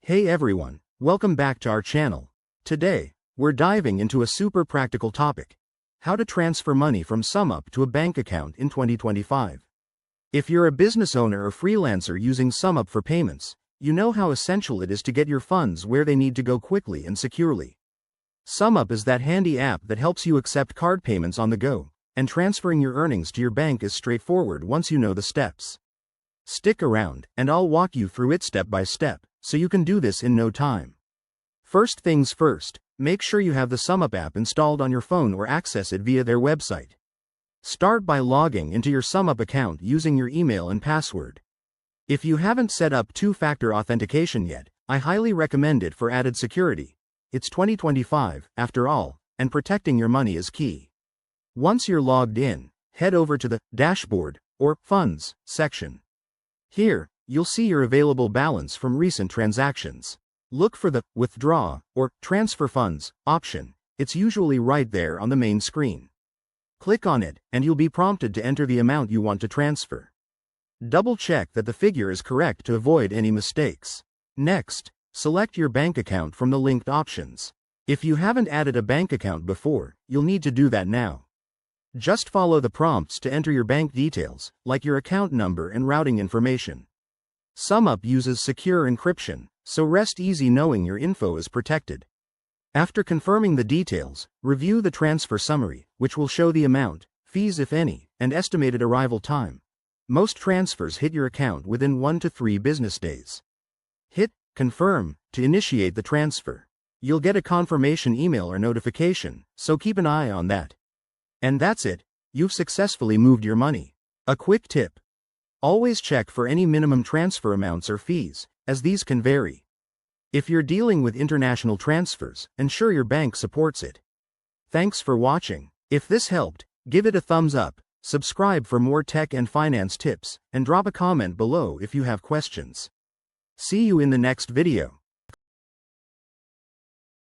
Hey everyone, welcome back to our channel. Today, we're diving into a super practical topic: how to transfer money from SumUp to a bank account in 2025. If you're a business owner or freelancer using SumUp for payments, you know how essential it is to get your funds where they need to go quickly and securely. SumUp is that handy app that helps you accept card payments on the go, and transferring your earnings to your bank is straightforward once you know the steps. Stick around, and I'll walk you through it step by step, so you can do this in no time. First things first, make sure you have the SumUp app installed on your phone or access it via their website. Start by logging into your SumUp account using your email and password. If you haven't set up two-factor authentication yet, I highly recommend it for added security. It's 2025, after all, and protecting your money is key. Once you're logged in, head over to the Dashboard, or Funds, section. Here, you'll see your available balance from recent transactions. Look for the Withdraw or Transfer Funds option. It's usually right there on the main screen. Click on it, and you'll be prompted to enter the amount you want to transfer. Double-check that the figure is correct to avoid any mistakes. Next, select your bank account from the linked options. If you haven't added a bank account before, you'll need to do that now. Just follow the prompts to enter your bank details, like your account number and routing information. SumUp uses secure encryption, so rest easy knowing your info is protected. After confirming the details, review the transfer summary, which will show the amount, fees if any, and estimated arrival time. Most transfers hit your account within 1 to 3 business days. Hit Confirm to initiate the transfer. You'll get a confirmation email or notification, so keep an eye on that. And that's it, you've successfully moved your money. A quick tip: always check for any minimum transfer amounts or fees, as these can vary. If you're dealing with international transfers, ensure your bank supports it. Thanks for watching. If this helped, give it a thumbs up, subscribe for more tech and finance tips, and drop a comment below if you have questions. See you in the next video.